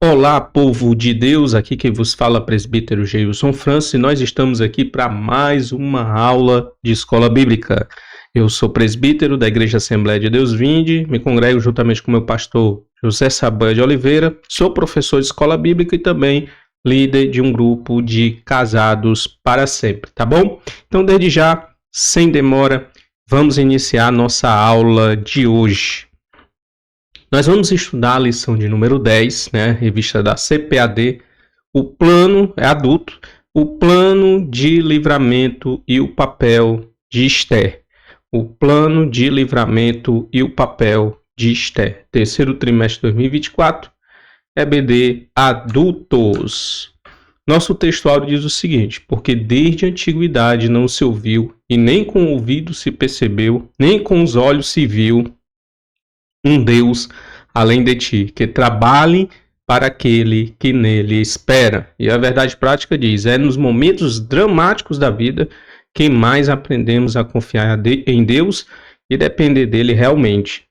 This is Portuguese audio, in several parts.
Olá, povo de Deus, aqui quem vos fala é o presbítero Geilson Francis e nós estamos aqui para mais uma aula de escola bíblica. Eu sou presbítero da Igreja Assembleia de Deus Vinde, me congrego juntamente com meu pastor José Sabanha de Oliveira, sou professor de escola bíblica e também líder de um grupo de casados para sempre, tá bom? Então, desde já, sem demora, vamos iniciar nossa aula de hoje. Nós vamos estudar a lição de número 10, né, revista da CPAD, o plano, é adulto, o plano de livramento e o papel de Esther. O plano de livramento e o papel de Esther. Terceiro trimestre de 2024, EBD Adultos. Nosso textual diz o seguinte: porque desde a antiguidade não se ouviu, e nem com o ouvido se percebeu, nem com os olhos se viu, um Deus além de ti, que trabalhe para aquele que nele espera. E a verdade prática diz, é nos momentos dramáticos da vida que mais aprendemos a confiar em Deus e depender dele realmente.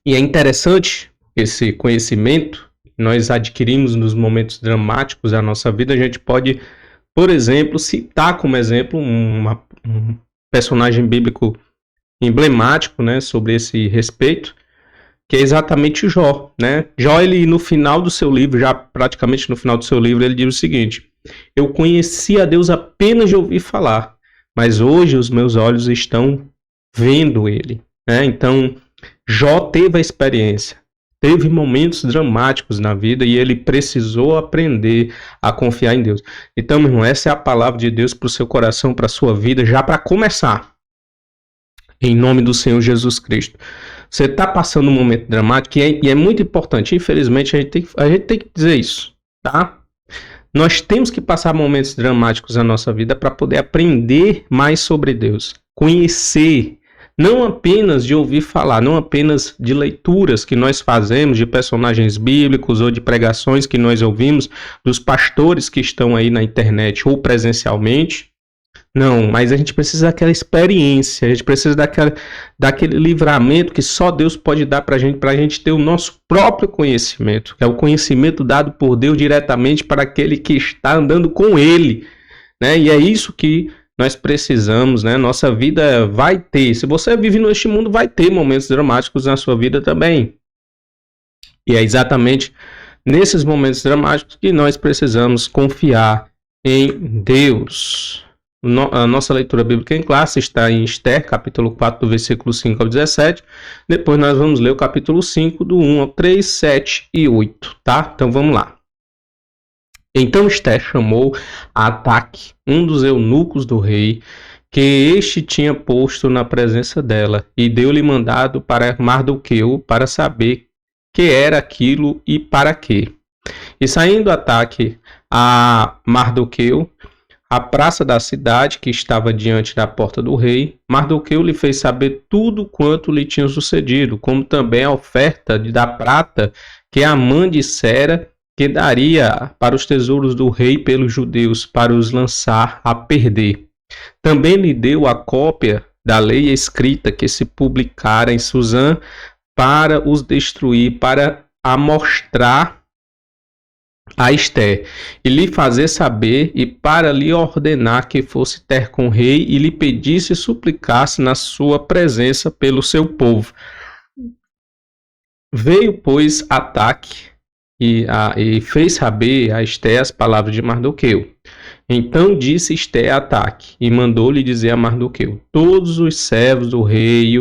E é interessante esse conhecimento que nós adquirimos nos momentos dramáticos da nossa vida. A gente pode, por exemplo, citar como exemplo um personagem bíblico emblemático, né, sobre esse respeito, que é exatamente Jó, né? Jó, ele no final do seu livro, já praticamente no final do seu livro, ele diz o seguinte: eu conheci a Deus apenas de ouvir falar, mas hoje os meus olhos estão vendo ele, né? Então, Jó teve a experiência, teve momentos dramáticos na vida e ele precisou aprender a confiar em Deus. Então, meu irmão, essa é a palavra de Deus para o seu coração, para a sua vida, já para começar. Em nome do Senhor Jesus Cristo. Você está passando um momento dramático e é muito importante. Infelizmente, a gente tem que dizer isso, tá? Nós temos que passar momentos dramáticos na nossa vida para poder aprender mais sobre Deus. Conhecer, não apenas de ouvir falar, não apenas de leituras que nós fazemos de personagens bíblicos ou de pregações que nós ouvimos dos pastores que estão aí na internet ou presencialmente. Não, mas a gente precisa daquela experiência, a gente precisa daquele livramento que só Deus pode dar para a gente ter o nosso próprio conhecimento, que é o conhecimento dado por Deus diretamente para aquele que está andando com Ele, né? E é isso que nós precisamos, né? Nossa vida vai ter, se você vive neste mundo, vai ter momentos dramáticos na sua vida também. E é exatamente nesses momentos dramáticos que nós precisamos confiar em Deus. A nossa leitura bíblica em classe está em Esther, capítulo 4, do versículo 5 ao 17. Depois nós vamos ler o capítulo 5, do 1 ao 3, 7 e 8, tá? Então vamos lá. Então Esther chamou a Ataque, um dos eunucos do rei, que este tinha posto na presença dela, e deu-lhe mandado para Mardoqueu para saber que era aquilo e para quê. E saindo Ataque a Mardoqueu, a praça da cidade, que estava diante da porta do rei, Mardoqueu lhe fez saber tudo quanto lhe tinha sucedido, como também a oferta da prata que Amã dissera que daria para os tesouros do rei pelos judeus, para os lançar a perder. Também lhe deu a cópia da lei escrita que se publicara em Susã para os destruir, para amostrar a Esther, e lhe fazer saber, e para lhe ordenar que fosse ter com o rei, e lhe pedisse e suplicasse na sua presença pelo seu povo. Veio, pois, Ataque, e fez saber a Esther as palavras de Mardoqueu. Então disse Esther a Ataque, e mandou-lhe dizer a Mardoqueu: todos os servos do rei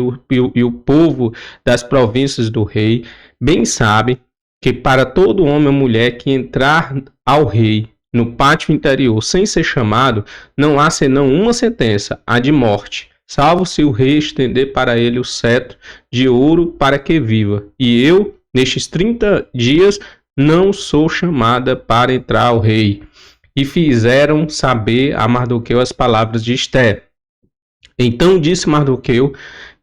e o povo das províncias do rei bem sabem que para todo homem ou mulher que entrar ao rei no pátio interior sem ser chamado, não há senão uma sentença, a de morte, salvo se o rei estender para ele o cetro de ouro para que viva. E eu, nestes 30 dias, não sou chamada para entrar ao rei. E fizeram saber a Mardoqueu as palavras de Esther. Então disse Mardoqueu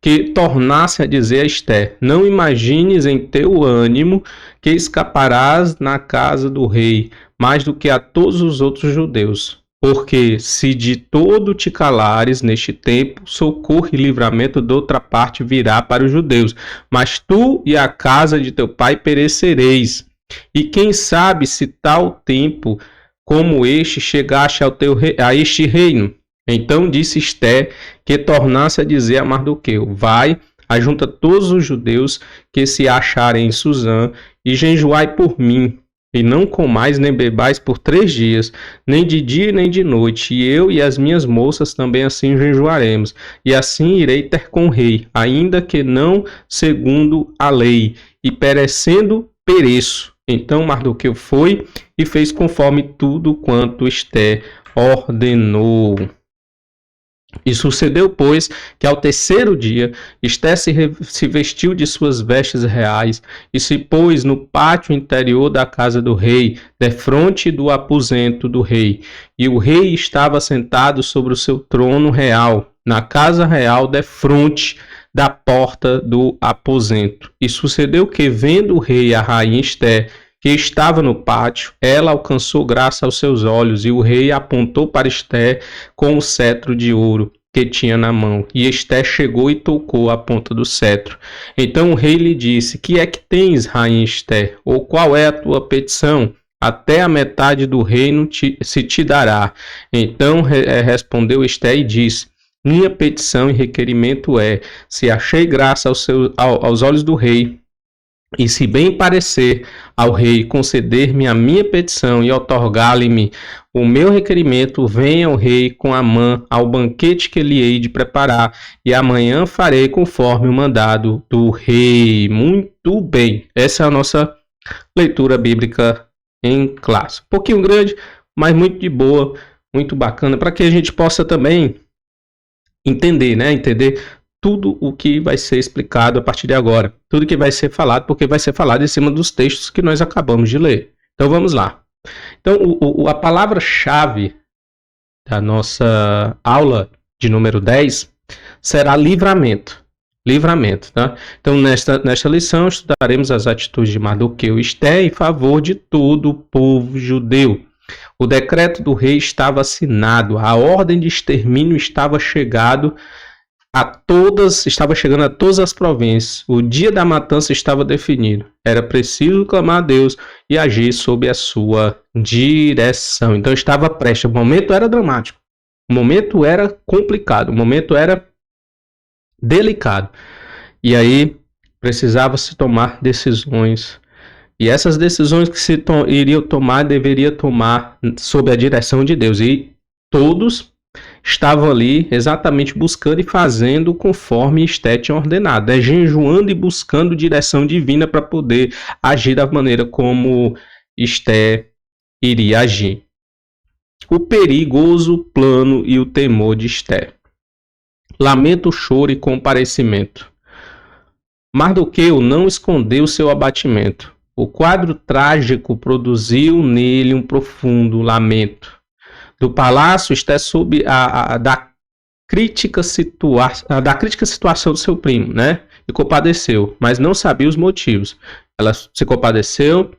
que tornasse a dizer a Esther: não imagines em teu ânimo que escaparás na casa do rei, mais do que a todos os outros judeus. Porque se de todo te calares neste tempo, socorro e livramento de outra parte virá para os judeus. Mas tu e a casa de teu pai perecereis. E quem sabe se tal tempo como este chegaste a este reino. Então disse Esté que tornasse a dizer a Mardoqueu: vai, ajunta todos os judeus que se acharem em Susã e jejuai por mim. E não comais nem bebais por 3 dias, nem de dia nem de noite, e eu e as minhas moças também assim jejuaremos, e assim irei ter com o rei, ainda que não segundo a lei, e perecendo pereço. Então Mardoqueu foi e fez conforme tudo quanto Esté ordenou. E sucedeu, pois, que ao 3º dia, Esté se vestiu de suas vestes reais e se pôs no pátio interior da casa do rei, defronte do aposento do rei. E o rei estava sentado sobre o seu trono real, na casa real, defronte da porta do aposento. E sucedeu que, vendo o rei e a rainha Esté, que estava no pátio, ela alcançou graça aos seus olhos, e o rei apontou para Esté com o cetro de ouro que tinha na mão. E Esté chegou e tocou a ponta do cetro. Então o rei lhe disse: que é que tens, rainha Esté? Ou qual é a tua petição? Até a metade do reino se te dará. Então respondeu Esté e disse: minha petição e requerimento é: se achei graça aos olhos do rei, e se bem parecer ao rei conceder-me a minha petição e otorgar-lhe-me o meu requerimento, venha o rei com Amã ao banquete que lhe hei de preparar, e amanhã farei conforme o mandado do rei. Muito bem, essa é a nossa leitura bíblica em classe. Um pouquinho grande, mas muito de boa, muito bacana, para que a gente possa também entender, né? Entender tudo o que vai ser explicado a partir de agora, tudo que vai ser falado, porque vai ser falado em cima dos textos que nós acabamos de ler. Então vamos lá. Então a palavra-chave da nossa aula de número 10 será livramento. Livramento, tá? Então nesta lição estudaremos as atitudes de Mardoqueu e Esté em favor de todo o povo judeu. O decreto do rei estava assinado, a ordem de extermínio estava chegando a todas as províncias. O dia da matança estava definido. Era preciso clamar a Deus e agir sob a sua direção. Então estava prestes. O momento era dramático. O momento era complicado. O momento era delicado. E aí precisava se tomar decisões. E essas decisões que se iriam tomar, deveria tomar sob a direção de Deus. E todos estavam ali exatamente buscando e fazendo conforme Esté tinha ordenado, jejuando e buscando direção divina para poder agir da maneira como Esté iria agir. O perigoso plano e o temor de Esté. Lamento, choro e comparecimento. Mardoqueu não escondeu seu abatimento. O quadro trágico produziu nele um profundo lamento. Do palácio, Esté sob da crítica situação do seu primo, né? E compadeceu, mas não sabia os motivos. Ela se compadeceu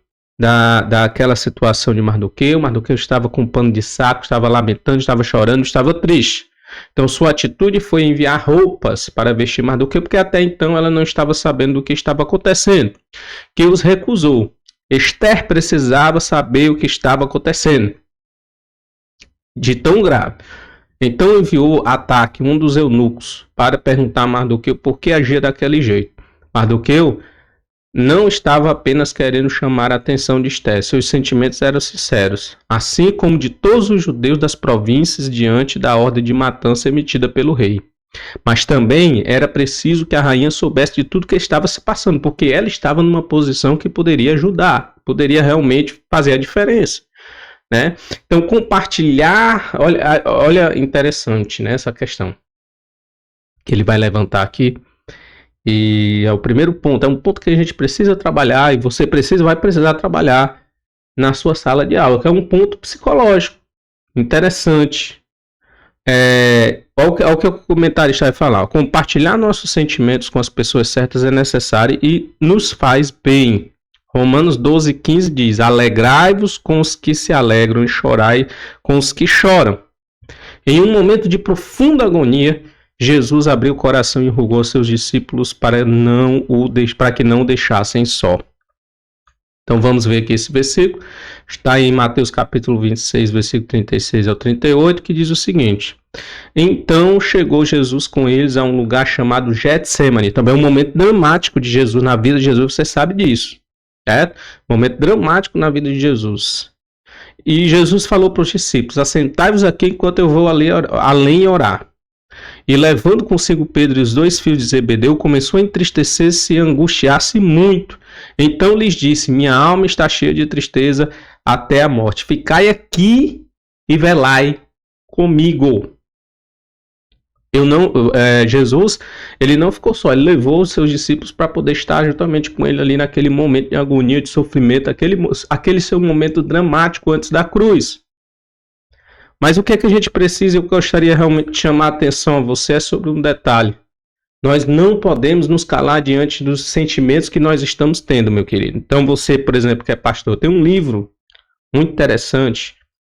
daquela situação de Mardoqueu. Mardoqueu estava com um pano de saco, estava lamentando, estava chorando, estava triste. Então sua atitude foi enviar roupas para vestir Mardoqueu, porque até então ela não estava sabendo do que estava acontecendo, que os recusou. Esther precisava saber o que estava acontecendo, de tão grave. Então enviou Ataque, um dos eunucos, para perguntar a Mardoqueu por que agia daquele jeito. Mardoqueu não estava apenas querendo chamar a atenção de Esté, seus sentimentos eram sinceros, assim como de todos os judeus das províncias diante da ordem de matança emitida pelo rei. Mas também era preciso que a rainha soubesse de tudo que estava se passando, porque ela estava numa posição que poderia ajudar, poderia realmente fazer a diferença, né? Então compartilhar, olha interessante, né, essa questão que ele vai levantar aqui. E é o primeiro ponto, é um ponto que a gente precisa trabalhar, e você vai precisar trabalhar na sua sala de aula, que é um ponto psicológico interessante. Olha o que o comentarista vai falar: compartilhar nossos sentimentos com as pessoas certas é necessário e nos faz bem. Romanos 12:15 diz: alegrai-vos com os que se alegram e chorai com os que choram. Em um momento de profunda agonia, Jesus abriu o coração e enrugou seus discípulos para que não o deixassem só. Então vamos ver aqui esse versículo. Está em Mateus capítulo 26, versículo 36 ao 38, que diz o seguinte: Então chegou Jesus com eles a um lugar chamado Getsêmani. Também é um momento dramático de Jesus na vida de Jesus, você sabe disso, certo? Momento dramático na vida de Jesus. E Jesus falou para os discípulos: Assentai-vos aqui enquanto eu vou ali além orar. E levando consigo Pedro e os 2 filhos de Zebedeu, começou a entristecer-se e angustiar-se muito. Então lhes disse: Minha alma está cheia de tristeza até a morte. Ficai aqui e velai comigo. Jesus, ele não ficou só, ele levou os seus discípulos para poder estar juntamente com ele ali naquele momento de agonia, de sofrimento, aquele seu momento dramático antes da cruz. Mas o que é que a gente precisa, eu gostaria realmente de chamar a atenção a você, é sobre um detalhe. Nós não podemos nos calar diante dos sentimentos que nós estamos tendo, meu querido. Então você, por exemplo, que é pastor, tem um livro muito interessante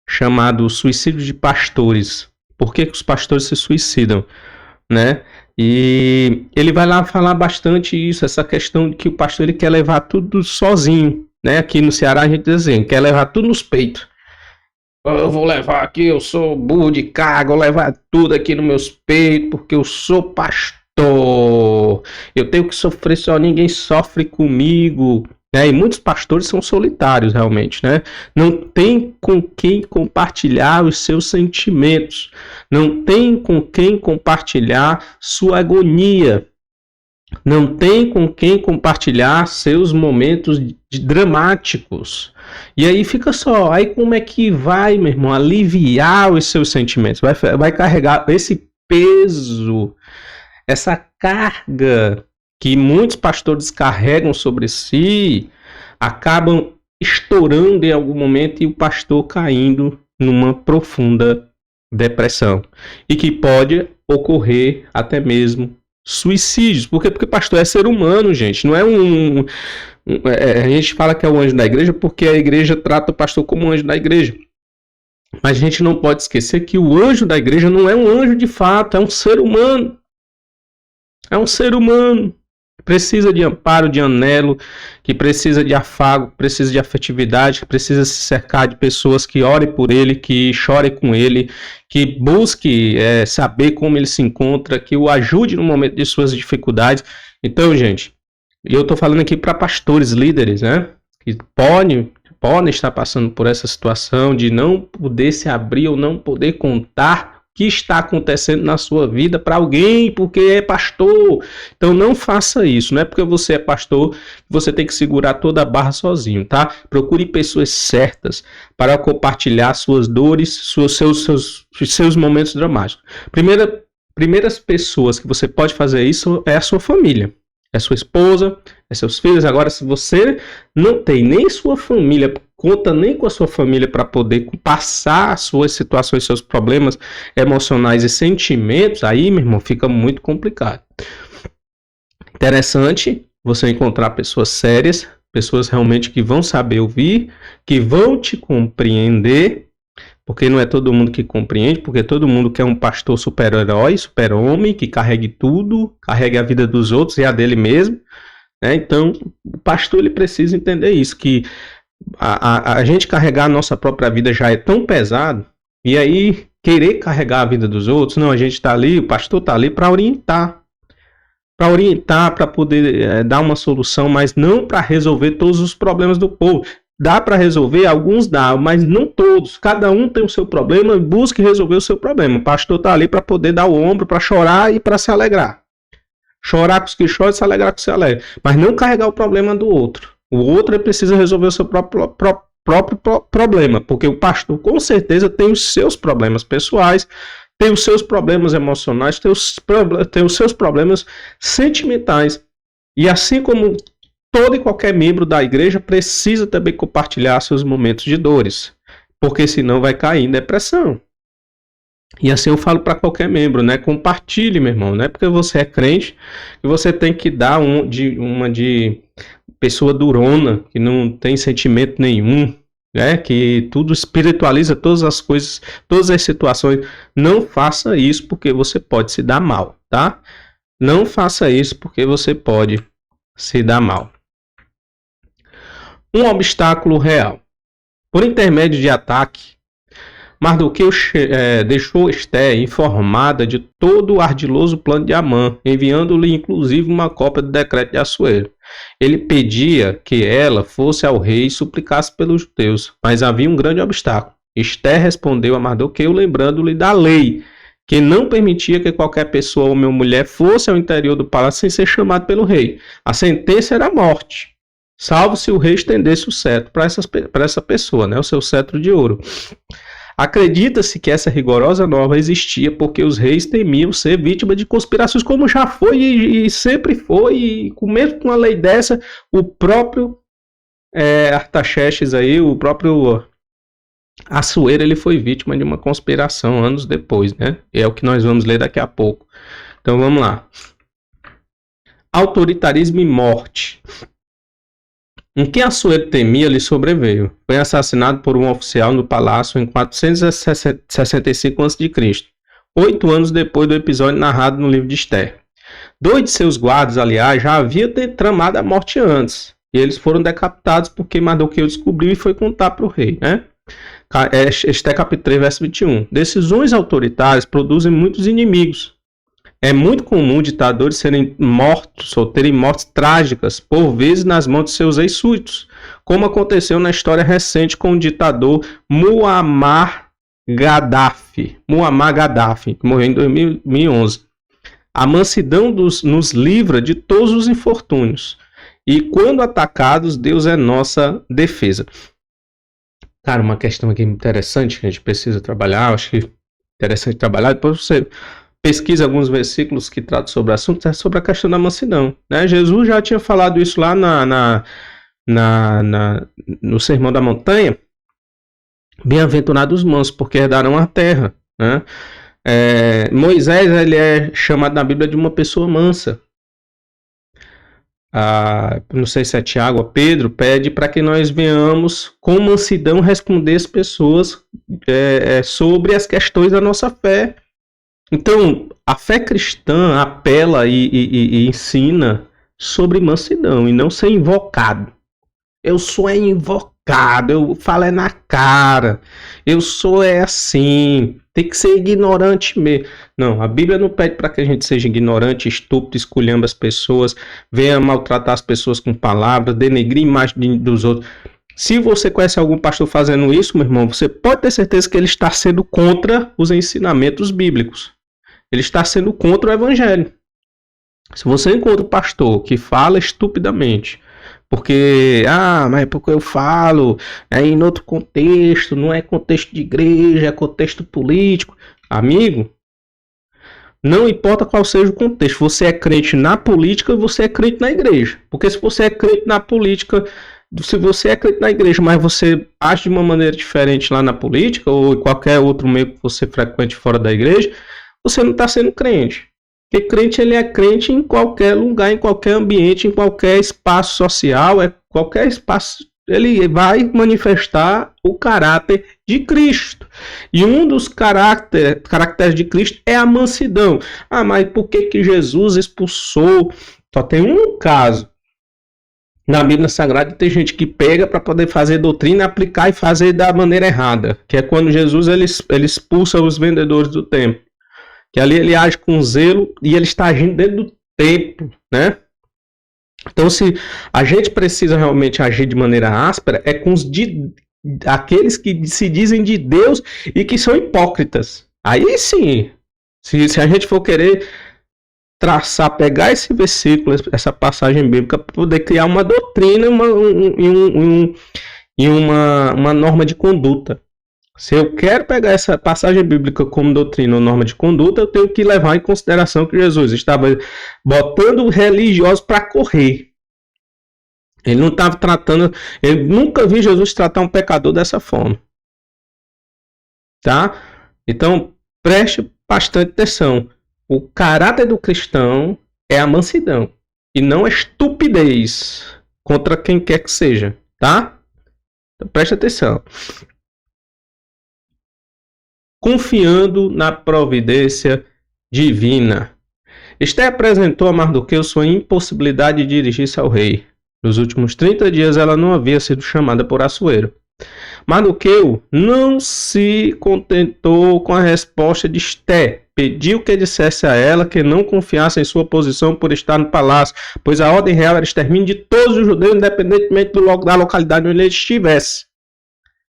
chamado Suicídio de Pastores. Por que os pastores se suicidam, né? E ele vai lá falar bastante isso, essa questão de que o pastor ele quer levar tudo sozinho, né? Aqui no Ceará a gente diz assim, quer levar tudo nos peitos. Eu vou levar aqui, eu sou burro de carga, vou levar tudo aqui nos meus peitos, porque eu sou pastor. Eu tenho que sofrer só, ninguém sofre comigo. E muitos pastores são solitários realmente, né? Não tem com quem compartilhar os seus sentimentos. Não tem com quem compartilhar sua agonia. Não tem com quem compartilhar seus momentos dramáticos. E aí fica só, aí como é que vai, meu irmão, aliviar os seus sentimentos? Vai carregar esse peso, essa carga que muitos pastores carregam sobre si, acabam estourando em algum momento e o pastor caindo numa profunda depressão. E que pode ocorrer até mesmo suicídios. Por quê? Porque pastor é ser humano, gente. Não é a gente fala que é o anjo da igreja porque a igreja trata o pastor como anjo da igreja. Mas a gente não pode esquecer que o anjo da igreja não é um anjo de fato, é um ser humano. É um ser humano que precisa de amparo, de anelo, que precisa de afago, que precisa de afetividade, que precisa se cercar de pessoas que orem por ele, que chorem com ele, que busque saber como ele se encontra, que o ajude no momento de suas dificuldades. Então, gente, eu estou falando aqui para pastores, líderes, né? Que podem estar passando por essa situação de não poder se abrir ou não poder contar o que está acontecendo na sua vida para alguém, porque é pastor. Então não faça isso, não é porque você é pastor que você tem que segurar toda a barra sozinho, tá? Procure pessoas certas para compartilhar suas dores, seus momentos dramáticos. Primeiras pessoas que você pode fazer isso é a sua família. É sua esposa, é seus filhos. Agora, se você não tem nem sua família, conta nem com a sua família para poder passar suas situações, seus problemas emocionais e sentimentos, aí, meu irmão, fica muito complicado. Interessante você encontrar pessoas sérias, pessoas realmente que vão saber ouvir, que vão te compreender, porque não é todo mundo que compreende, porque todo mundo quer um pastor super-herói, super-homem, que carregue tudo, carregue a vida dos outros e a dele mesmo, né? Então, o pastor ele precisa entender isso, que a gente carregar a nossa própria vida já é tão pesado, e aí querer carregar a vida dos outros, não, a gente está ali, o pastor está ali para orientar, para poder dar uma solução, mas não para resolver todos os problemas do povo. Dá para resolver? Alguns dá, mas não todos. Cada um tem o seu problema e busque resolver o seu problema. O pastor está ali para poder dar o ombro, para chorar e para se alegrar. Chorar com os que choram e se alegrar com os que se alegram. Mas não carregar o problema do outro. O outro precisa resolver o seu próprio problema, porque o pastor com certeza tem os seus problemas pessoais, tem os seus problemas emocionais, tem os seus problemas sentimentais. E assim como todo e qualquer membro da igreja precisa também compartilhar seus momentos de dores, porque senão vai cair em depressão. E assim eu falo para qualquer membro, né? Compartilhe, meu irmão, não é porque você é crente que você tem que dar uma de pessoa durona, que não tem sentimento nenhum, né? Que tudo espiritualiza todas as coisas, todas as situações. Não faça isso porque você pode se dar mal, tá? Não faça isso porque você pode se dar mal. Um obstáculo real. Por intermédio de ataque, Mardoqueu deixou Esther informada de todo o ardiloso plano de Amã, enviando-lhe inclusive uma cópia do decreto de Assuero. Ele pedia que ela fosse ao rei e suplicasse pelos judeus, mas havia um grande obstáculo. Esther respondeu a Mardoqueu lembrando-lhe da lei, que não permitia que qualquer pessoa, homem ou mulher, fosse ao interior do palácio sem ser chamado pelo rei. A sentença era a morte, salvo se o rei estendesse o cetro para essa pessoa, né, o seu cetro de ouro. Acredita-se que essa rigorosa norma existia porque os reis temiam ser vítima de conspirações, como já foi e sempre foi, e mesmo com uma lei dessa, o próprio Artaxerxes aí, o próprio Assuero, ele foi vítima de uma conspiração anos depois, né? E é o que nós vamos ler daqui a pouco. Então vamos lá. Autoritarismo e morte. Em que Assuero temia lhe sobreveio. Foi assassinado por um oficial no palácio em 465 a.C., 8 anos depois do episódio narrado no livro de Esther. 2 de seus guardas, aliás, já haviam tramado a morte antes, e eles foram decapitados porque Mardoqueu descobriu e foi contar para o rei, né? Esther capítulo 3, verso 21. Decisões autoritárias produzem muitos inimigos. É muito comum ditadores serem mortos ou terem mortes trágicas, por vezes nas mãos de seus ex-súditos, como aconteceu na história recente com o ditador Muammar Gaddafi, que morreu em 2011. A mansidão nos livra de todos os infortúnios, e quando atacados, Deus é nossa defesa. Cara, uma questão aqui interessante que a gente precisa trabalhar, acho que interessante trabalhar, depois você pesquisa alguns versículos que tratam sobre o assunto, é sobre a questão da mansidão, né? Jesus já tinha falado isso lá no Sermão da Montanha. Bem-aventurados os mansos, porque herdarão a terra, né? Moisés, ele é chamado na Bíblia de uma pessoa mansa. Não sei se é Tiago ou Pedro, pede para que nós venhamos com mansidão responder as pessoas sobre as questões da nossa fé. Então, a fé cristã apela e ensina sobre mansidão e não ser invocado. Eu sou invocado, eu falo na cara, eu sou assim, tem que ser ignorante mesmo. Não, a Bíblia não pede para que a gente seja ignorante, estúpido, esculhamba as pessoas, venha maltratar as pessoas com palavras, denegrir a imagem dos outros. Se você conhece algum pastor fazendo isso, meu irmão, você pode ter certeza que ele está sendo contra os ensinamentos bíblicos. Ele está sendo contra o evangelho. Se você encontra um pastor que fala estupidamente, mas é porque eu falo em outro contexto, não é contexto de igreja, é contexto político. Amigo, não importa qual seja o contexto, você é crente na política, você é crente na igreja. Porque se você é crente na política, se você é crente na igreja, mas você age de uma maneira diferente lá na política, ou em qualquer outro meio que você frequente fora da igreja, você não está sendo crente. Porque crente, ele é crente em qualquer lugar, em qualquer ambiente, em qualquer espaço social, qualquer espaço, ele vai manifestar o caráter de Cristo. E um dos caracteres de Cristo é a mansidão. Mas por que Jesus expulsou? Só tem um caso na Bíblia Sagrada, tem gente que pega para poder fazer doutrina, aplicar e fazer da maneira errada, que é quando Jesus ele expulsa os vendedores do templo. Que ali ele age com zelo e ele está agindo dentro do templo, né? Então, se a gente precisa realmente agir de maneira áspera, é com aqueles que se dizem de Deus e que são hipócritas. Aí sim, se a gente for querer pegar esse versículo, essa passagem bíblica, para poder criar uma doutrina e uma norma de conduta. Se eu quero pegar essa passagem bíblica como doutrina ou norma de conduta, eu tenho que levar em consideração que Jesus estava botando religiosos para correr. Ele não estava tratando, eu nunca vi Jesus tratar um pecador dessa forma. Tá? Então, preste bastante atenção. O caráter do cristão é a mansidão e não a estupidez contra quem quer que seja, tá? Então, preste atenção. Confiando na providência divina. Esther apresentou a Mardoqueu sua impossibilidade de dirigir-se ao rei. Nos últimos 30 dias ela não havia sido chamada por Assuero. Mardoqueu não se contentou com a resposta de Esté. Pediu que dissesse a ela que não confiasse em sua posição por estar no palácio, pois a ordem real era extermínio de todos os judeus, independentemente da localidade onde ele estivesse.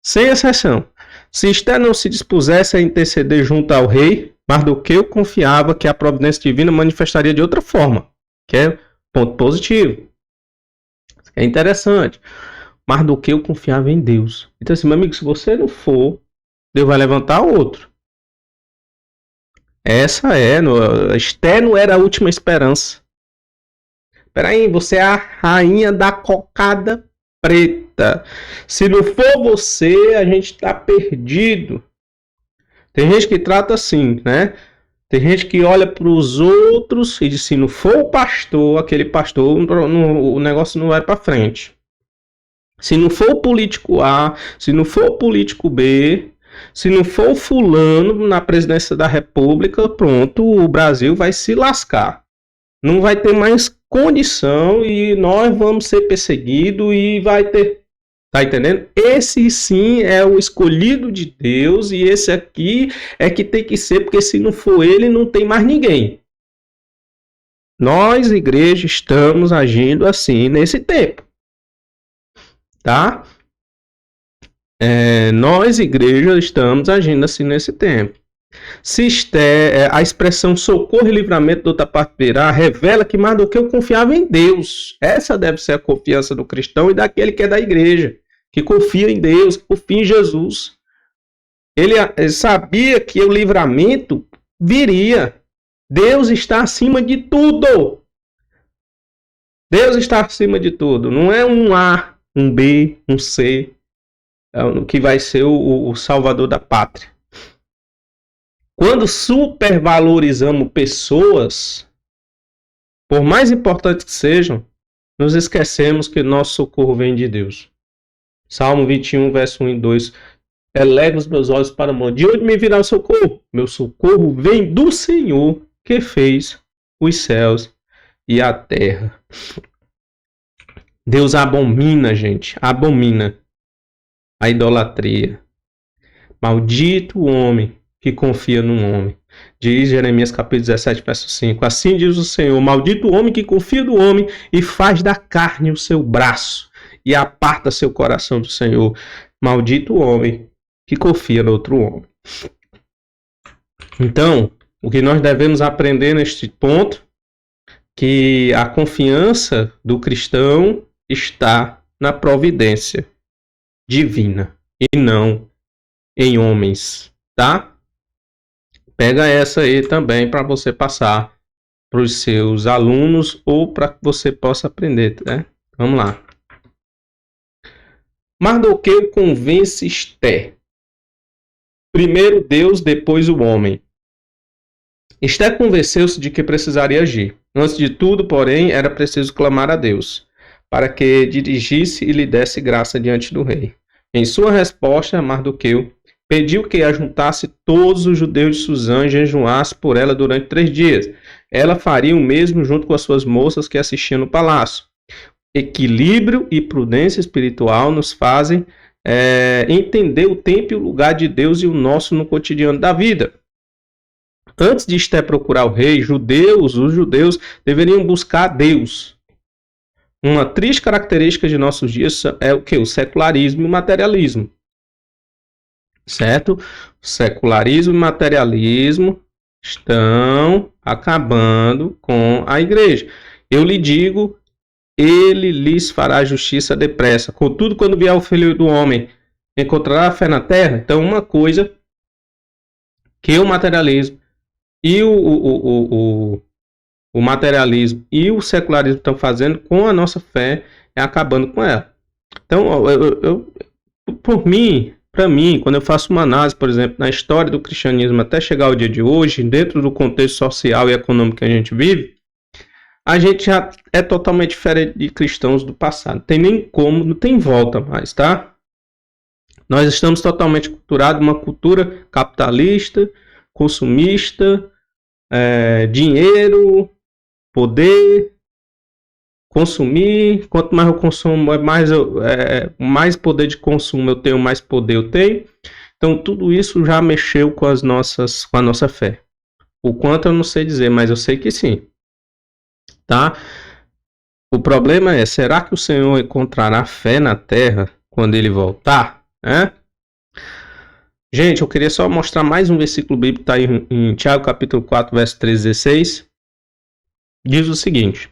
Sem exceção. Se Esté não se dispusesse a interceder junto ao rei, Mardoqueu confiava que a providência divina manifestaria de outra forma, que é ponto positivo. É interessante. Mardoqueu confiava em Deus. Então assim, meu amigo, se você não for, Deus vai levantar outro. Esté não era a última esperança. Peraí, você é a rainha da cocada preta. Se não for você, a gente tá perdido. Tem gente que trata assim, né? Tem gente que olha para os outros e diz: se não for o pastor, aquele pastor, o negócio não vai para frente. Se não for o político A, se não for o político B, se não for o fulano na presidência da República, pronto, o Brasil vai se lascar. Não vai ter mais condição e nós vamos ser perseguidos e vai ter... Tá entendendo? Esse sim é o escolhido de Deus e esse aqui é que tem que ser, porque se não for ele, não tem mais ninguém. Nós, igreja, estamos agindo assim nesse tempo. Tá? Nós, igreja, estamos agindo assim nesse tempo. Se a expressão socorro e livramento do outra parte virá revela que Mardoqueu confiava em Deus. Essa deve ser a confiança do cristão e daquele que é da igreja, que confia em Deus, que confia em Jesus. Ele sabia que o livramento viria. Deus está acima de tudo. Deus está acima de tudo. Não é um A, um B, um C, que vai ser o salvador da pátria. Quando supervalorizamos pessoas, por mais importantes que sejam, nos esquecemos que nosso socorro vem de Deus. Salmo 21, verso 1 e 2. Eleva os meus olhos para o monte. De onde me virá o socorro? Meu socorro vem do Senhor, que fez os céus e a terra. Deus abomina, gente. Abomina a idolatria. Maldito o homem que confia num homem. Diz Jeremias capítulo 17, verso 5. Assim diz o Senhor: maldito o homem que confia no homem e faz da carne o seu braço e aparta seu coração do Senhor. Maldito o homem que confia no outro homem. Então, o que nós devemos aprender neste ponto, que a confiança do cristão está na providência divina e não em homens, tá? Pega essa aí também para você passar para os seus alunos ou para que você possa aprender, né? Vamos lá. Mardoqueu convence Esté. Primeiro Deus, depois o homem. Esté convenceu-se de que precisaria agir. Antes de tudo, porém, era preciso clamar a Deus, para que dirigisse e lhe desse graça diante do rei. Em sua resposta, Mardoqueu pediu que ajuntasse todos os judeus de Suzã e jejuasse por ela durante 3 dias. Ela faria o mesmo junto com as suas moças que assistiam no palácio. Equilíbrio e prudência espiritual nos fazem entender o tempo e o lugar de Deus e o nosso no cotidiano da vida. Antes de Esté procurar o rei, os judeus deveriam buscar Deus. Uma triste característica de nossos dias é o que? O secularismo e o materialismo. Certo? O secularismo e o materialismo estão acabando com a igreja. Eu lhe digo, ele lhes fará justiça depressa. Contudo, quando vier o Filho do Homem, encontrará fé na terra? Então, uma coisa que o materialismo e o materialismo e o secularismo estão fazendo com a nossa fé é acabando com ela. Então, para mim, quando eu faço uma análise, por exemplo, na história do cristianismo até chegar ao dia de hoje, dentro do contexto social e econômico que a gente vive, a gente já é totalmente diferente de cristãos do passado. Não tem nem como, não tem volta mais, tá? Nós estamos totalmente culturados, uma cultura capitalista, consumista, dinheiro, poder, consumir, quanto mais eu consumo, mais poder de consumo eu tenho, mais poder eu tenho. Então tudo isso já mexeu com a nossa fé. O quanto eu não sei dizer, mas eu sei que sim. Tá? O problema é, será que o Senhor encontrará fé na terra quando ele voltar? Gente, eu queria só mostrar mais um versículo bíblico, está em Tiago capítulo 4, verso 13 e 16. Diz o seguinte: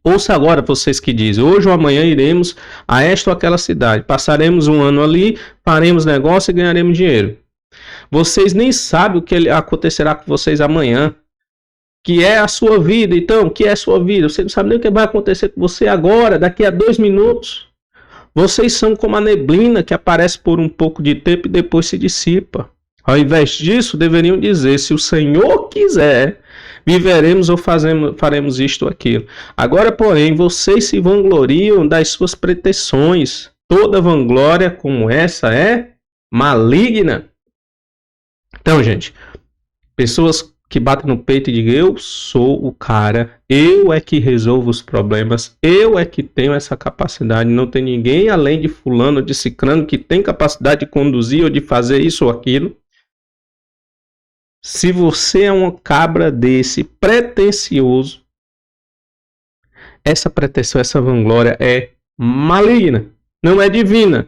ouça agora vocês que dizem, hoje ou amanhã iremos a esta ou aquela cidade, passaremos um ano ali, faremos negócio e ganharemos dinheiro. Vocês nem sabem o que acontecerá com vocês amanhã, que é a sua vida. Então, o que é a sua vida? Você não sabe nem o que vai acontecer com você agora, daqui a 2 minutos. Vocês são como a neblina que aparece por um pouco de tempo e depois se dissipa. Ao invés disso, deveriam dizer, se o Senhor quiser, viveremos ou faremos isto ou aquilo. Agora, porém, vocês se vangloriam das suas pretensões. Toda vanglória como essa é maligna. Então, gente, pessoas que batem no peito e digam, eu sou o cara, eu é que resolvo os problemas, eu é que tenho essa capacidade, não tem ninguém além de fulano, de cicrano, que tem capacidade de conduzir ou de fazer isso ou aquilo. Se você é uma cabra desse, pretensioso, essa pretensão, essa vanglória é maligna, não é divina.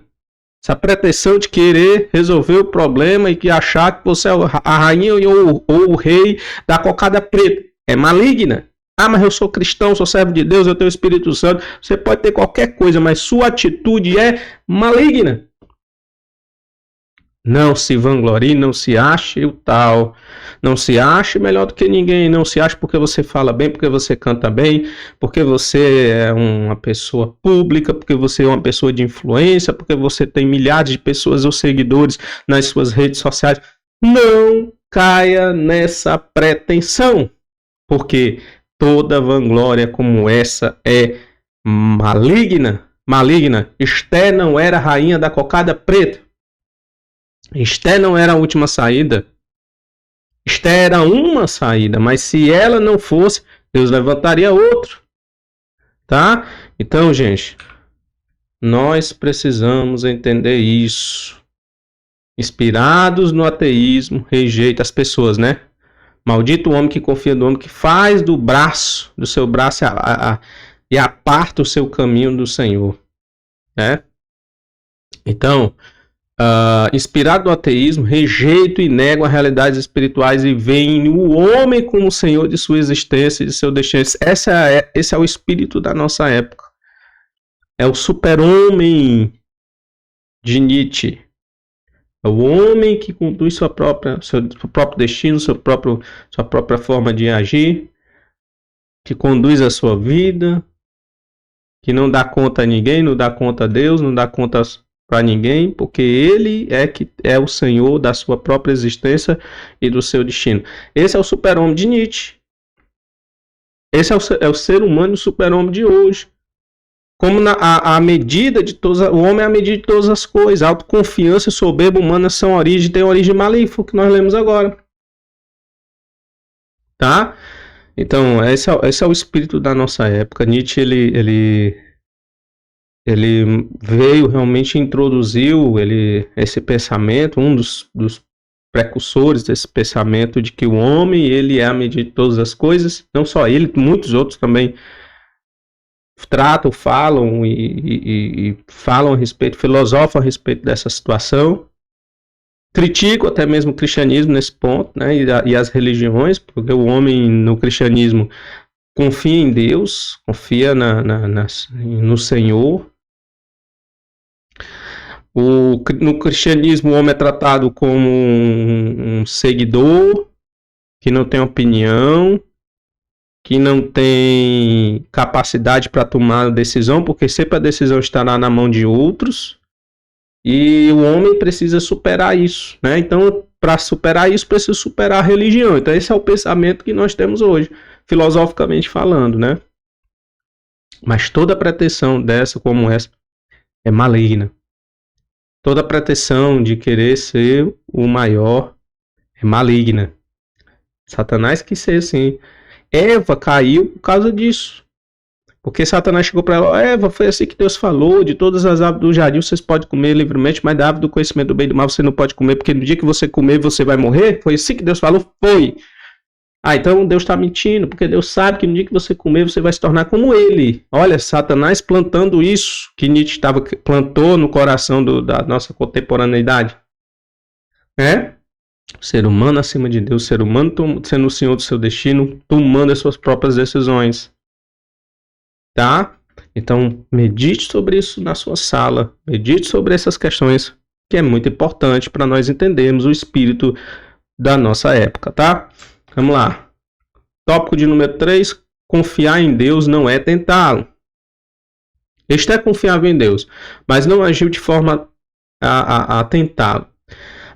Essa pretensão de querer resolver o problema e que achar que você é a rainha ou o rei da cocada preta é maligna. Ah, mas eu sou cristão, sou servo de Deus, eu tenho o Espírito Santo. Você pode ter qualquer coisa, mas sua atitude é maligna. Não se vanglorie, não se ache o tal. Não se ache melhor do que ninguém. Não se ache porque você fala bem, porque você canta bem, porque você é uma pessoa pública, porque você é uma pessoa de influência, porque você tem milhares de pessoas ou seguidores nas suas redes sociais. Não caia nessa pretensão, porque toda vanglória como essa é maligna. Maligna. Esté não era a rainha da cocada preta. Esté não era a última saída. Esté era uma saída, mas se ela não fosse, Deus levantaria outro. Tá? Então, gente, nós precisamos entender isso. Inspirados no ateísmo, rejeita as pessoas, né? Maldito o homem que confia no homem que faz do seu braço e aparta o seu caminho do Senhor, né? Então, inspirado no ateísmo, rejeito e nego as realidades espirituais e veem o homem como o Senhor de sua existência e de seu destino. Esse é o espírito da nossa época. É o super-homem de Nietzsche. É o homem que conduz seu próprio destino, sua própria forma de agir, que conduz a sua vida, que não dá conta a ninguém, não dá conta a Deus, não dá conta para ninguém, porque ele que é o Senhor da sua própria existência e do seu destino. Esse é o super-homem de Nietzsche. Esse é o ser humano, o super-homem de hoje. Como a medida de todas, o homem é a medida de todas as coisas. A autoconfiança e soberba humana têm origem maligna, que nós lemos agora. Tá? Então, esse é o espírito da nossa época. Nietzsche, ele veio realmente, introduziu esse pensamento, um dos precursores desse pensamento de que o homem, ele é a medida de todas as coisas. Não só ele, muitos outros também tratam, falam e falam a respeito, filosofam a respeito dessa situação. Critico até mesmo o cristianismo nesse ponto, né, e as religiões, porque o homem no cristianismo confia em Deus, confia no Senhor. No cristianismo, o homem é tratado como um seguidor, que não tem opinião, que não tem capacidade para tomar decisão, porque sempre a decisão estará na mão de outros. E o homem precisa superar isso, né? Então, para superar isso, precisa superar a religião. Então, esse é o pensamento que nós temos hoje, filosoficamente falando, né? Mas toda pretensão dessa, como essa, é maligna. Toda pretensão de querer ser o maior é maligna. Satanás quis ser assim. Eva caiu por causa disso. Porque Satanás chegou para ela, Eva, foi assim que Deus falou, de todas as árvores do jardim vocês podem comer livremente, mas da árvore do conhecimento do bem e do mal você não pode comer, porque no dia que você comer você vai morrer? Foi assim que Deus falou? Foi. Ah, então Deus está mentindo, porque Deus sabe que no dia que você comer você vai se tornar como ele. Olha, Satanás plantando isso que Nietzsche plantou no coração da nossa contemporaneidade. O ser humano acima de Deus, o ser humano sendo o senhor do seu destino, tomando as suas próprias decisões. Tá? Então, medite sobre isso na sua sala, medite sobre essas questões, que é muito importante para nós entendermos o espírito da nossa época, tá? Vamos lá. Tópico de número 3, confiar em Deus não é tentá-lo. Este é confiável em Deus, mas não agiu de forma a tentá-lo.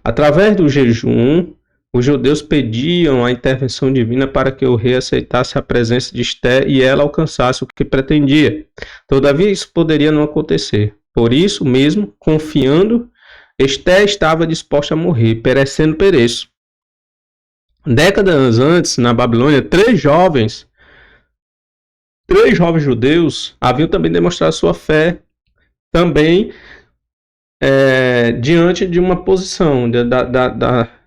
Através do jejum, os judeus pediam a intervenção divina para que o rei aceitasse a presença de Esté e ela alcançasse o que pretendia. Todavia, isso poderia não acontecer. Por isso mesmo, confiando, Esté estava disposta a morrer, perecendo pereço. Décadas antes, na Babilônia, três jovens judeus haviam também demonstrado sua fé também diante de uma posição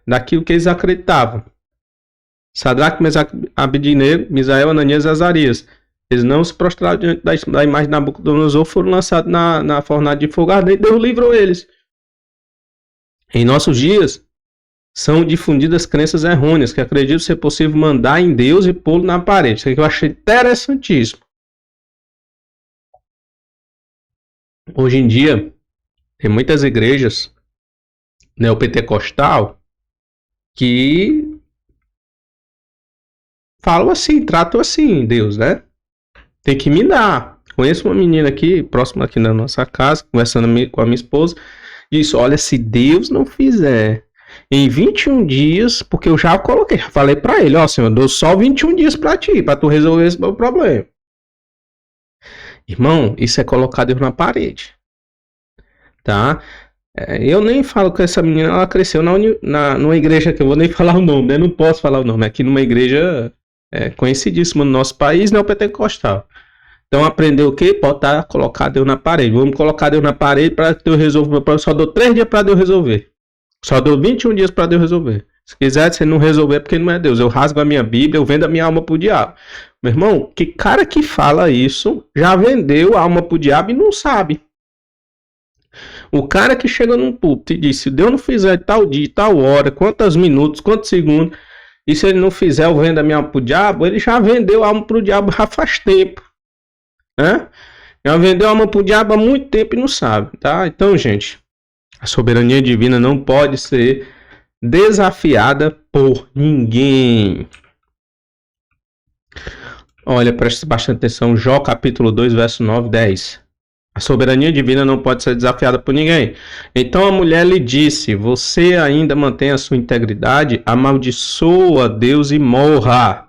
daquilo que eles acreditavam. Sadraque, Mesaque, Abednego, Misael, Ananias e Azarias. Eles não se prostraram diante da imagem de Nabucodonosor, foram lançados na fornalha de fogo ardente, Deus livrou eles. Em nossos dias, são difundidas crenças errôneas que acreditam ser possível mandar em Deus e pô-lo na parede. Isso aqui eu achei interessantíssimo. Hoje em dia, tem muitas igrejas neopentecostal que falam assim, tratam assim Deus, né? Tem que me dar. Conheço uma menina aqui, próxima aqui na nossa casa, conversando com a minha esposa, disse, olha, se Deus não fizer em 21 dias, porque eu já coloquei, falei pra ele, ó, Senhor, eu dou só 21 dias pra ti, pra tu resolver esse meu problema. Irmão, isso é colocar Deus na parede, tá? Eu nem falo que essa menina, ela cresceu numa igreja que eu vou nem falar o nome, né? Não posso falar o nome, aqui numa igreja conhecidíssima no nosso país, neopentecostal. Então aprendeu o quê? Pode colocar Deus na parede. Vamos colocar Deus na parede para que Deus resolva o meu problema. Só dou 3 dias para Deus resolver. Só dou 21 dias para Deus resolver. Se quiser, se não resolver, é porque não é Deus. Eu rasgo a minha Bíblia, eu vendo a minha alma pro diabo. Meu irmão, que cara que fala isso já vendeu a alma pro diabo e não sabe. O cara que chega num púlpito e diz, se Deus não fizer tal dia, tal hora, quantos minutos, quantos segundos, e se ele não fizer, eu vendo a minha alma pro diabo, ele já vendeu a alma pro diabo já faz tempo. Já vendeu a alma pro diabo há muito tempo e não sabe, tá? Então, gente, a soberania divina não pode ser desafiada por ninguém. Olha, preste bastante atenção, Jó capítulo 2, verso 9 e 10. A soberania divina não pode ser desafiada por ninguém. Então a mulher lhe disse, você ainda mantém a sua integridade? Amaldiçoa Deus e morra.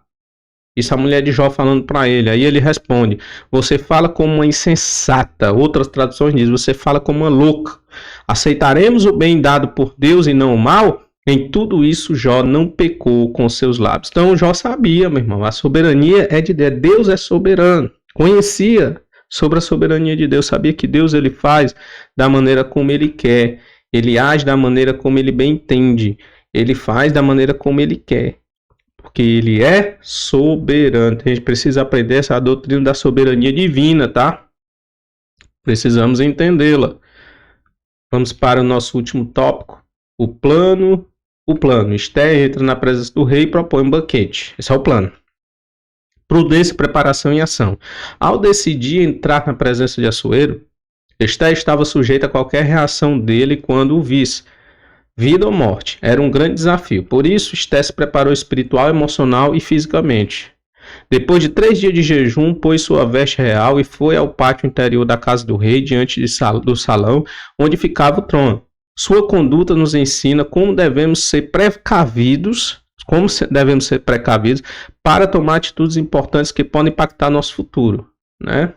Isso a mulher de Jó falando para ele. Aí ele responde, você fala como uma insensata. Outras traduções dizem, você fala como uma louca. Aceitaremos o bem dado por Deus e não o mal? Em tudo isso Jó não pecou com seus lábios. Então Jó sabia, meu irmão, a soberania é de Deus. Deus é soberano. Conhecia sobre a soberania de Deus, sabia que Deus ele faz da maneira como ele quer, ele age da maneira como ele bem entende, ele faz da maneira como ele quer, porque ele é soberano. A gente precisa aprender essa doutrina da soberania divina, tá? Precisamos entendê-la. Vamos para o nosso último tópico, o plano. Esté entra na presença do rei e propõe um banquete. Esse é o plano. Prudência, preparação e ação. Ao decidir entrar na presença de Assuero, Esté estava sujeita a qualquer reação dele quando o visse. Vida ou morte. Era um grande desafio. Por isso, Esté se preparou espiritual, emocional e fisicamente. Depois de 3 dias de jejum, pôs sua veste real e foi ao pátio interior da casa do rei, diante do salão, onde ficava o trono. Sua conduta nos ensina como devemos ser precavidos para tomar atitudes importantes que podem impactar nosso futuro, né?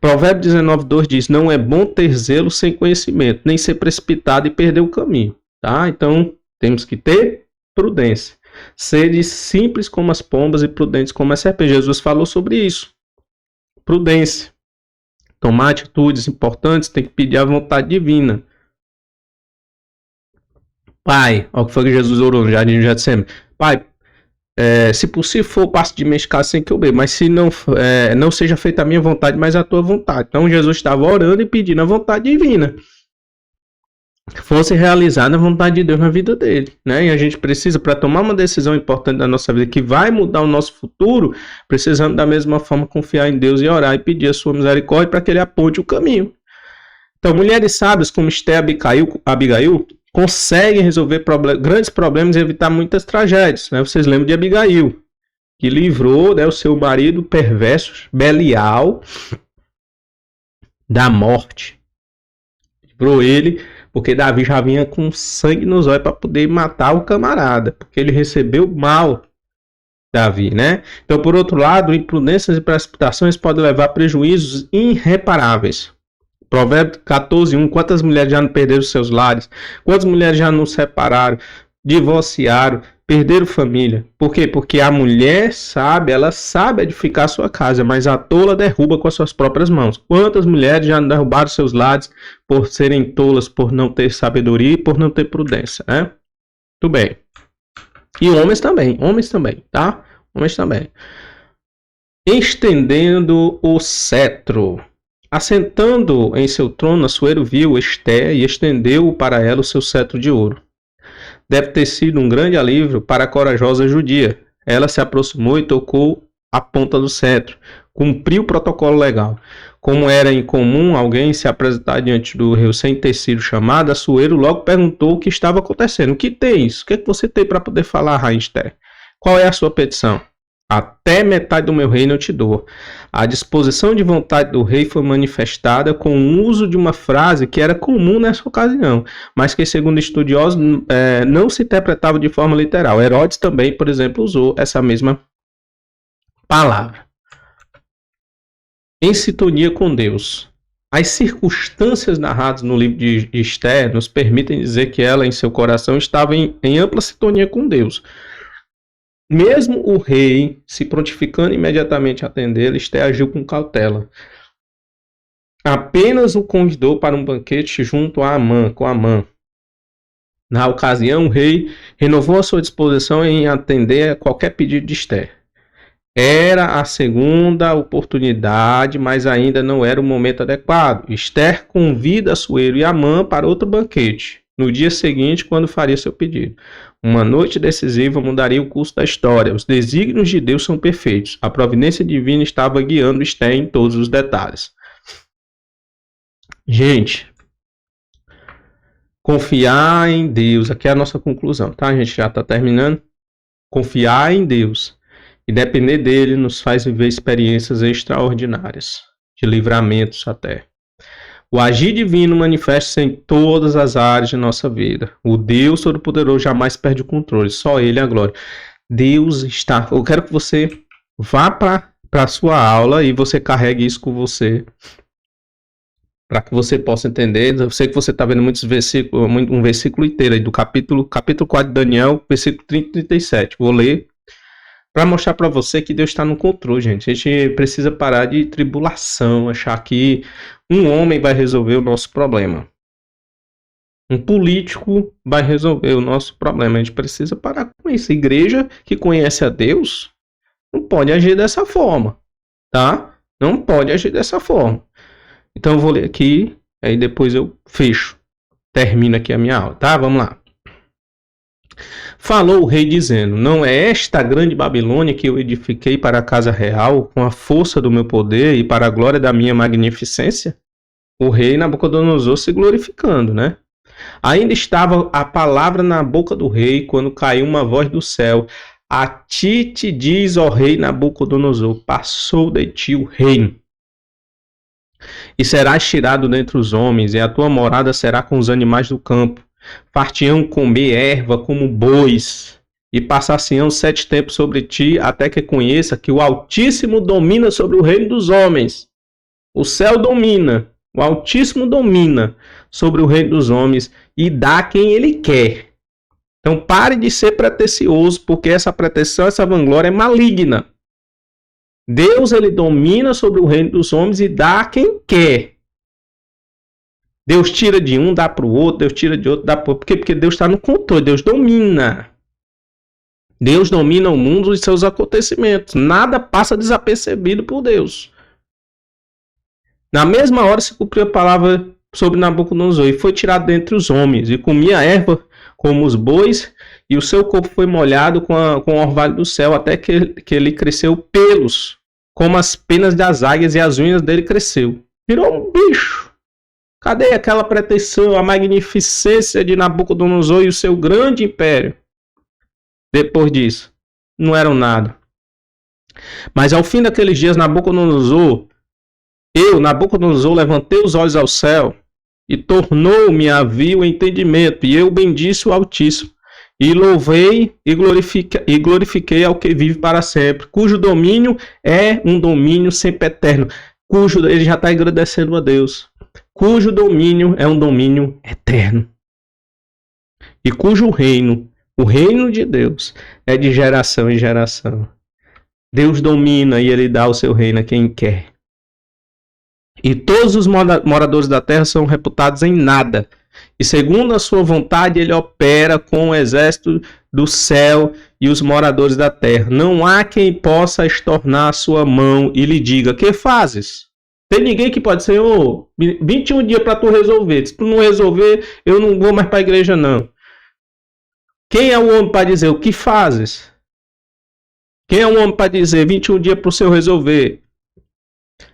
Provérbio 19:2 diz, não é bom ter zelo sem conhecimento, nem ser precipitado e perder o caminho, tá? Então, temos que ter prudência. Sede simples como as pombas e prudentes como a serpente. Jesus falou sobre isso. prudência. Tomar atitudes importantes, tem que pedir a vontade divina. Pai, olha o que foi que Jesus orou no jardim de Getsemane. Pai, se possível for, passe de mim esse cálice sem que eu beba, mas se não, não seja feita a minha vontade, mas a tua vontade. Então Jesus estava orando e pedindo a vontade divina que fosse realizada a vontade de Deus na vida dele, né? E a gente precisa, para tomar uma decisão importante da nossa vida que vai mudar o nosso futuro, precisamos da mesma forma confiar em Deus e orar e pedir a sua misericórdia para que ele aponte o caminho. Então, mulheres sábias como Esther e Abigail conseguem resolver grandes problemas e evitar muitas tragédias, né? Vocês lembram de Abigail, que livrou, né, o seu marido perverso, Belial, da morte. Livrou ele porque Davi já vinha com sangue nos olhos para poder matar o camarada, porque ele recebeu mal Davi, né? Então, por outro lado, imprudências e precipitações podem levar a prejuízos irreparáveis. Provérbio 14:1, quantas mulheres já não perderam seus lares? Quantas mulheres já não separaram, divorciaram, perderam família? Por quê? Porque a mulher sabe, ela sabe edificar a sua casa, mas a tola derruba com as suas próprias mãos. Quantas mulheres já não derrubaram seus lares por serem tolas, por não ter sabedoria e por não ter prudência, né? Tudo bem. E homens também, tá? Homens também. Estendendo o cetro. Assentando em seu trono, Assuero viu Esther e estendeu para ela o seu cetro de ouro. Deve ter sido um grande alívio para a corajosa judia. Ela se aproximou e tocou a ponta do cetro. Cumpriu o protocolo legal. Como era incomum alguém se apresentar diante do rei sem ter sido chamado, Assuero logo perguntou o que estava acontecendo. O que tem isso? O que é que você tem para poder falar, rainha Esther? Qual é a sua petição? Até metade do meu reino eu te dou. A disposição de vontade do rei foi manifestada com o uso de uma frase que era comum nessa ocasião, mas que, segundo estudiosos, não se interpretava de forma literal. Herodes também, por exemplo, usou essa mesma palavra. Em sintonia com Deus. As circunstâncias narradas no livro de Esther nos permitem dizer que ela, em seu coração, estava em ampla sintonia com Deus. Mesmo o rei se prontificando imediatamente a atendê-la, Esther agiu com cautela. Apenas o convidou para um banquete junto a Amã. Na ocasião, o rei renovou a sua disposição em atender a qualquer pedido de Esther. Era a segunda oportunidade, mas ainda não era o momento adequado. Esther convida Assuero e Amã para outro banquete, no dia seguinte, quando faria seu pedido. Uma noite decisiva mudaria o curso da história. Os desígnios de Deus são perfeitos. A providência divina estava guiando Esther em todos os detalhes. Gente, confiar em Deus. Aqui é a nossa conclusão, tá? A gente já está terminando. Confiar em Deus e depender dele nos faz viver experiências extraordinárias, de livramentos até. O agir divino manifesta-se em todas as áreas de nossa vida. O Deus Todo-Poderoso jamais perde o controle, só Ele é a glória. Deus está... Eu quero que você vá para a sua aula e você carregue isso com você, para que você possa entender. Eu sei que você está vendo muitos versículos, um versículo inteiro aí do capítulo 4 de Daniel, versículo 30 e 37. Vou ler para mostrar para você que Deus está no controle, gente. A gente precisa parar de tribulação, achar que um homem vai resolver o nosso problema. Um político vai resolver o nosso problema. A gente precisa parar com isso. A igreja que conhece a Deus não pode agir dessa forma, tá? Não pode agir dessa forma. Então eu vou ler aqui, aí depois eu fecho. Termino aqui a minha aula, tá? Vamos lá. Falou o rei dizendo: não é esta a grande Babilônia que eu edifiquei para a casa real, com a força do meu poder e para a glória da minha magnificência? O rei Nabucodonosor se glorificando, né? Ainda estava a palavra na boca do rei, quando caiu uma voz do céu: a ti te diz, ó rei Nabucodonosor, passou de ti o reino. E serás tirado dentre os homens, e a tua morada será com os animais do campo. Far-te-ão comer erva como bois, e passar-se-ão 7 tempos sobre ti, até que conheça que o Altíssimo domina sobre o reino dos homens. O céu domina, o Altíssimo domina sobre o reino dos homens, e dá quem ele quer. Então pare de ser pretensioso, porque essa pretensão, essa vanglória é maligna. Deus, ele domina sobre o reino dos homens e dá a quem quer. Deus tira de um, dá para o outro, Deus tira de outro, dá para o outro. Por quê? Porque Deus está no controle, Deus domina. Deus domina o mundo e seus acontecimentos. Nada passa desapercebido por Deus. Na mesma hora se cumpriu a palavra sobre Nabucodonosor, e foi tirado dentre os homens, e comia erva como os bois, e o seu corpo foi molhado com o orvalho do céu, até que ele cresceu pelos, como as penas das águias, e as unhas dele cresceu. Virou um bicho. Cadê aquela pretensão, a magnificência de Nabucodonosor e o seu grande império? Depois disso, não eram nada. Mas ao fim daqueles dias, Nabucodonosor, levantei os olhos ao céu, e tornou-me a vir o entendimento, e eu bendisse o Altíssimo, e louvei e glorifiquei ao que vive para sempre, cujo domínio é um domínio sempre eterno, ele já está agradecendo a Deus, cujo domínio é um domínio eterno, e cujo reino, o reino de Deus, é de geração em geração. Deus domina e ele dá o seu reino a quem quer. E todos os moradores da terra são reputados em nada. E segundo a sua vontade, ele opera com o exército do céu e os moradores da terra. Não há quem possa estornar a sua mão e lhe diga: que fazes? Tem ninguém que pode dizer: 21 dias para tu resolver. Se tu não resolver, eu não vou mais para a igreja, não. Quem é o homem para dizer: o que fazes? Quem é o homem para dizer 21 dias para o seu resolver?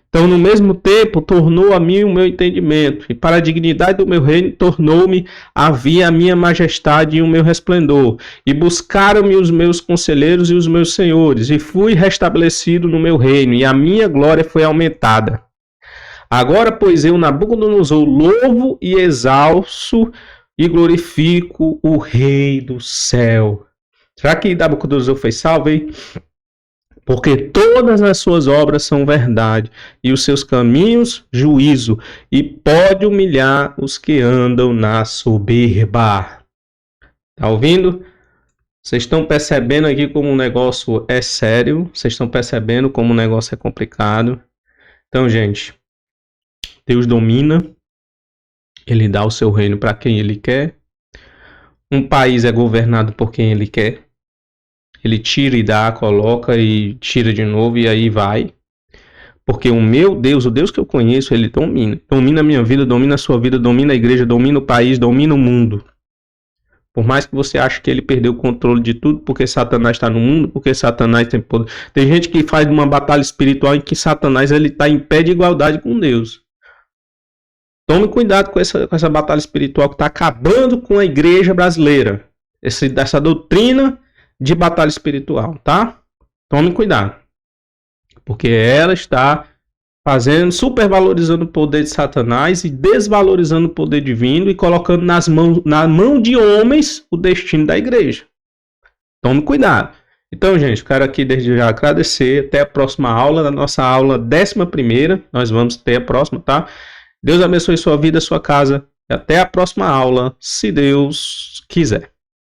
Então, no mesmo tempo, tornou a mim o meu entendimento, e para a dignidade do meu reino, tornou-me a vir a minha majestade e o meu resplendor. E buscaram-me os meus conselheiros e os meus senhores, e fui restabelecido no meu reino, e a minha glória foi aumentada. Agora, pois, eu, Nabucodonosor, louvo e exalço e glorifico o Rei do céu. Será que Nabucodonosor foi salvo, hein? Porque todas as suas obras são verdade, e os seus caminhos, juízo, e pode humilhar os que andam na soberba. Tá ouvindo? Vocês estão percebendo aqui como o negócio é sério? Vocês estão percebendo como o negócio é complicado? Então, gente, Deus domina, ele dá o seu reino para quem ele quer. Um país é governado por quem ele quer. Ele tira e dá, coloca e tira de novo e aí vai. Porque o meu Deus, o Deus que eu conheço, ele domina. Domina a minha vida, domina a sua vida, domina a igreja, domina o país, domina o mundo. Por mais que você ache que ele perdeu o controle de tudo, porque Satanás está no mundo, porque Satanás tem poder. Tem gente que faz uma batalha espiritual em que Satanás está em pé de igualdade com Deus. Tome cuidado com essa batalha espiritual que está acabando com a igreja brasileira. Essa doutrina de batalha espiritual, tá? Tome cuidado. Porque ela está supervalorizando o poder de Satanás e desvalorizando o poder divino e colocando na mão de homens o destino da igreja. Tome cuidado. Então, gente, quero aqui desde já agradecer. Até a próxima aula, da nossa aula 11ª. Nós vamos ter a próxima, tá? Deus abençoe sua vida, sua casa. E até a próxima aula, se Deus quiser.